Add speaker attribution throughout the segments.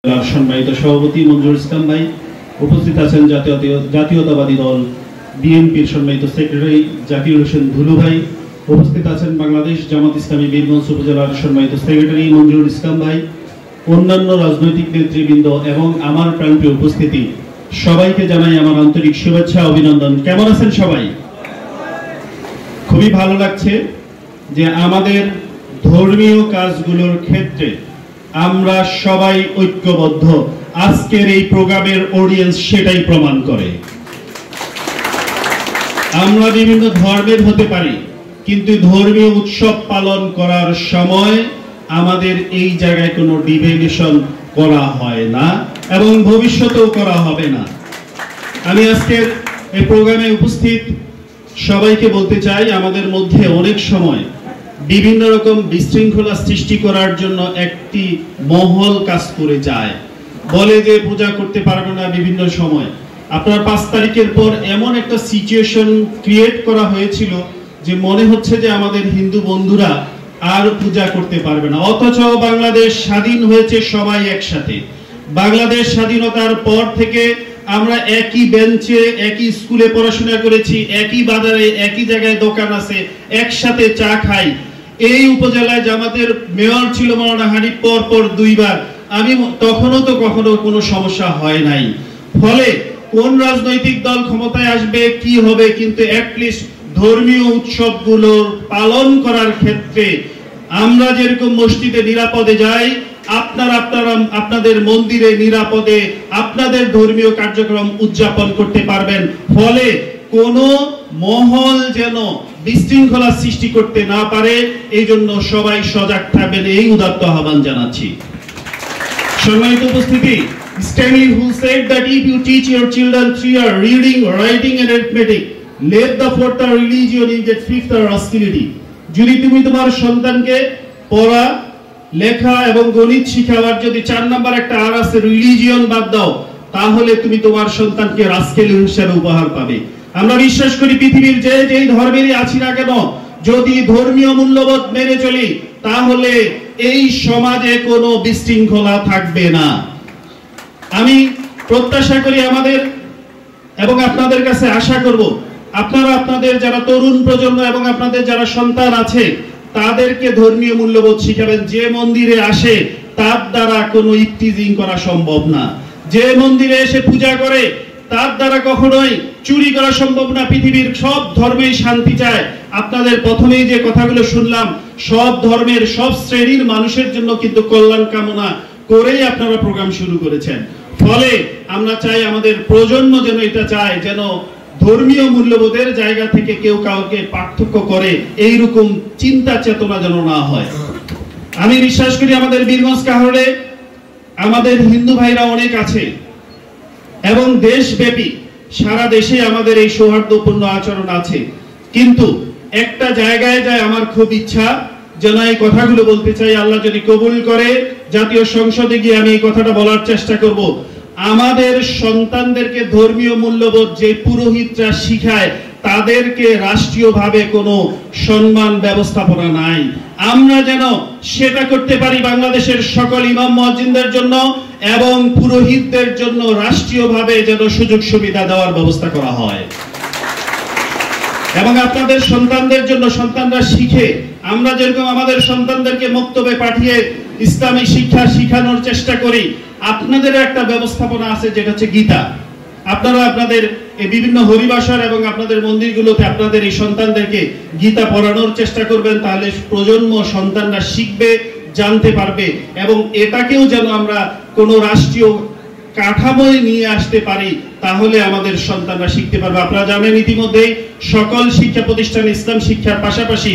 Speaker 1: সম্মানিত সভাপতি মঞ্জুর ইসলাম ভাই, উপস্থিত আছেন জাতীয়তাবাদী দল বিএনপির সম্মানিত সেক্রেটারি জাকির হোসেন ধুলু ভাই, উপস্থিত আছেন বাংলাদেশ জামাত ইসলামী বীরগঞ্জ উপজেলার সম্মানিত সেক্রেটারি মঞ্জুর ইসলাম ভাই, অন্যান্য রাজনৈতিক নেতৃবৃন্দ এবং আমার প্রান্তীয় উপস্থিতি, সবাইকে জানাই আমার আন্তরিক শুভেচ্ছা অভিনন্দন। কেমন আছেন সবাই? খুবই ভালো লাগছে যে আমাদের ধর্মীয় কাজগুলোর ক্ষেত্রে আমরা সবাই ঐক্যবদ্ধ। আজকের এই প্রোগ্রামের অডিয়েন্স সেটাই প্রমাণ করে। আমরা বিভিন্ন ধর্মের হতে পারি, কিন্তু ধর্মীয় উৎসব পালন করার সময় আমাদের এই জায়গায় কোনো ডিভিয়েশন করা হয় না এবং ভবিষ্যতেও করা হবে না। আমি আজকের এই প্রোগ্রামে উপস্থিত সবাইকে বলতে চাই, আমাদের মধ্যে অনেক সময় বিভিন্ন রকম বিশৃঙ্খলা সৃষ্টি করার জন্য একটি মহল কাজ করে যায়, বলে যে পূজা করতে পারবে না। বিভিন্ন সময় আপনার 5 তারিখের পর এমন একটা সিচুয়েশন ক্রিয়েট করা হয়েছিল যে মনে হচ্ছে যে আমাদের হিন্দু বন্ধুরা আর পূজা করতে পারবে না, অথচ বাংলাদেশ স্বাধীন হয়েছে সবাই একসাথে। বাংলাদেশ স্বাধীনতার পর থেকে আমরা একই বেঞ্চে একই স্কুলে পড়াশোনা করেছি, একই বাজারে একই জায়গায় দোকান আছে, একসাথে চা খাই। এই উপজেলায় জামাতের মেয়র ছিল মাওলানা হানিফ, পর 2 বার। আমি তখনও তো কখনো কোনো সমস্যা হয় নাই। ফলে কোন রাজনৈতিক দল ক্ষমতায় আসবে কি হবে, কিন্তু অ্যাটলিস্ট ধর্মীয় উৎসবগুলোর পালন করার ক্ষেত্রে আমরা যেরকম মসজিদে নিরাপদে যাই, আপনারা আপনাদের মন্দিরে নিরাপদে আপনাদের ধর্মীয় কার্যক্রম উদযাপন করতে পারবেন। ফলে কোন মহল যেন বিশৃঙ্খলা সৃষ্টি করতে না পারে, এই জন্য সবাই সজাগ থাকবেন, এই উদাত্ত আহ্বান জানাচ্ছি। সম্মানিত উপস্থিতি, Stanley who said that if you teach your children 3 are reading, writing and arithmetic, let the 4th are religion, in that 5th are hostility. যদি তুমি তোমার সন্তানকে পড়া লেখা এবং গণিত শিখাবার যদি 4 নাম্বার একটা আর আছে রিলিজিয়ন বাদ দাও, তাহলে তুমি তোমার সন্তানকে রাস্কেলি হিসেবে উপহার পাবে। আমরা বিশ্বাস করি পৃথিবীর যেই ধর্মেরই আছি না কেন, যদি ধর্মীয় মূল্যবোধ মেনে চলি তাহলে এই সমাজে কোনো বিশৃঙ্খলা থাকবে না। আমি প্রত্যাশা করি আমাদের এবং আপনাদের কাছে আশা করব, আপনারা আপনাদের যারা তরুণ প্রজন্ম এবং আপনাদের যারা সন্তান আছে তাদেরকে ধর্মীয় মূল্যবোধ শিখাবেন। যে মন্দিরে আসে তার দ্বারা কোনো ইফতিজিং করা সম্ভব না, যে মন্দিরে এসে পূজা করে তার দ্বারা কখনোই চুরি করা সম্ভব না। পৃথিবীর সব ধর্মেই শান্তি চায়। আপনাদের প্রথমেই যে কথাগুলো শুনলাম, সব ধর্মের সব শ্রেণীর মানুষের জন্য কিন্তু কল্যাণ কামনা করেই আপনারা প্রোগ্রাম শুরু করেছেন। ফলে আমরা চাই আমাদের প্রজন্ম যেন এটা চায়, যেন ধর্মীয় মূল্যবোধের জায়গা থেকে কেউ কাউকে পার্থক্য করে এইরকম চিন্তা চেতনা যেন না হয়। আমি বিশ্বাস করি আমাদের বীরগঞ্জ কাহরে আমাদের হিন্দু ভাইরা অনেক আছে এবং দেশব্যাপী সারা দেশে আমাদের এই সৌহার্দ্যপূর্ণ আচরণ আছে, কিন্তু একটা জায়গায় যায় আমার খুব ইচ্ছা যেন এই কথাগুলো বলতে চাই। আল্লাহ যদি কবুল করে জাতীয় সংসদে গিয়ে আমি এই কথাটা বলার চেষ্টা করব। আমাদের সন্তানদেরকে ধর্মীয় মূল্যবোধ যে পুরোহিতরা শিখায় তাদেরকে রাষ্ট্রীয়ভাবে কোনো সম্মান ব্যবস্থাপনা নাই। আমরা যেন সেটা করতে পারি বাংলাদেশের সকল ইমাম মুয়াজ্জিনদের জন্য এবং পুরোহিতদের জন্য রাষ্ট্রীয়ভাবে যেন সুযোগ সুবিধা দেওয়ার ব্যবস্থা করা হয়। এবং আপনাদের সন্তানদের জন্য সন্তানরা শিখে, আমরা যেরকম আমাদের সন্তানদেরকে মক্তবে পাঠিয়ে ইসলামী শিক্ষা শিখানোর চেষ্টা করি, আপনাদের একটা ব্যবস্থাপনা আছে যেটা হচ্ছে গীতা। আপনারা আপনাদের এই বিভিন্ন হরিবাসর এবং আপনাদের মন্দিরগুলোতে আপনাদের এই সন্তানদেরকে গীতা পড়ানোর চেষ্টা করবেন, তাহলে প্রজন্ম সন্তানরা শিখবে, জানতে পারবে এবং এটাকেও যেন আমরা কোনো রাষ্ট্রীয় কাঠামোয় নিয়ে আসতে পারি, তাহলে আমাদের সন্তানরা শিখতে পারবে। আপনারা জানেন ইতিমধ্যেই সকল শিক্ষা প্রতিষ্ঠান ইসলাম শিক্ষার পাশাপাশি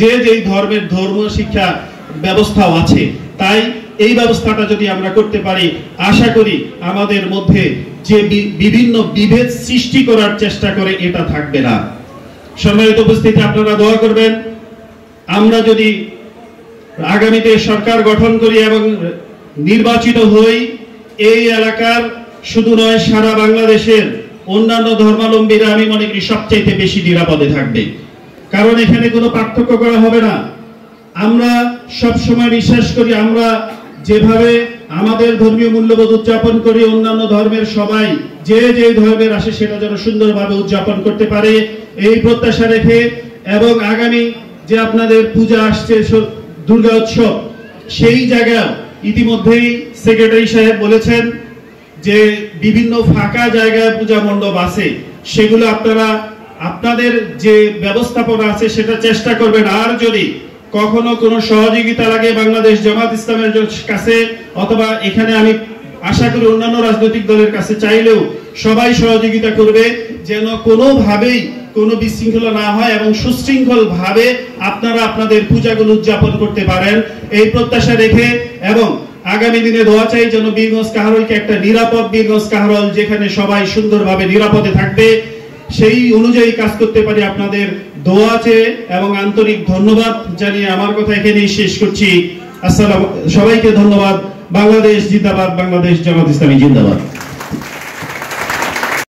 Speaker 1: যেই ধর্মের ধর্ম শিক্ষা ব্যবস্থাও আছে। তাই এই ব্যবস্থাটা যদি আমরা করতে পারি, আশা করি আমাদের মধ্যে যে বিভিন্ন বিভেদ সৃষ্টি করার চেষ্টা করে এটা থাকবে না। সম্মানিত উপস্থিতি, আপনারা দোয়া করবেন আমরা যদি আগামীতে সরকার গঠন করি এবং নির্বাচিত হই, এই এলাকার শুধু নয় সারা বাংলাদেশের অন্যান্য ধর্মাবলম্বীরা আমি মনে করি সবচাইতে বেশি নিরাপদে থাকবে, কারণ এখানে কোনো পার্থক্য করা হবে না। আমরা সব সময় বিশ্বাস করি আমরা যেভাবে আমাদের ধর্মীয় মূল্যবোধ উদযাপন করি, অন্যান্য ধর্মের সবাই যে যে ধর্মের আসে সেটা যেন সুন্দরভাবে উদযাপন করতে পারে এই প্রত্যাশা রেখে, এবং আগামী যে আপনাদের পূজা আসছে দুর্গা উৎসব, সেই জায়গা ইতিমধ্যেই সেক্রেটারি সাহেব বলেছেন যে বিভিন্ন ফাঁকা জায়গায় পূজা মণ্ডপ আছে, সেগুলো আপনারা আপনাদের যে ব্যবস্থাপনা আছে সেটা চেষ্টা করবেন। আর যদি কখনো কোনো সহযোগিতা লাগে বাংলাদেশ জামাত ইসলামের কাছে, অথবা এখানে আমি আশা করি অন্যান্য রাজনৈতিক দলের কাছে চাইলেও সবাই সহযোগিতা করবে, যেন কোনোভাবেই কোনো বিশৃঙ্খলা না হয় এবং সুশৃঙ্খল ভাবে আপনারা আপনাদের পূজাগুলো উদযাপন করতে পারেন এই প্রত্যাশা রেখে, এবং আগামী দিনে দোয়া চাই যেন বীরগঞ্জ কাহারোলকে একটা নিরাপদ বীরগঞ্জ কাহারোল, যেখানে সবাই সুন্দরভাবে নিরাপদে থাকবে, সেই অনুযায়ী কাজ করতে পারি আপনাদের দোয়া চেয়ে এবং আন্তরিক ধন্যবাদ জানিয়ে আমার কথা এখানেই শেষ করছি। আসসালাম, সবাইকে ধন্যবাদ। বাংলাদেশ জিন্দাবাদ, বাংলাদেশ জামাত ইসলামী জিন্দাবাদ।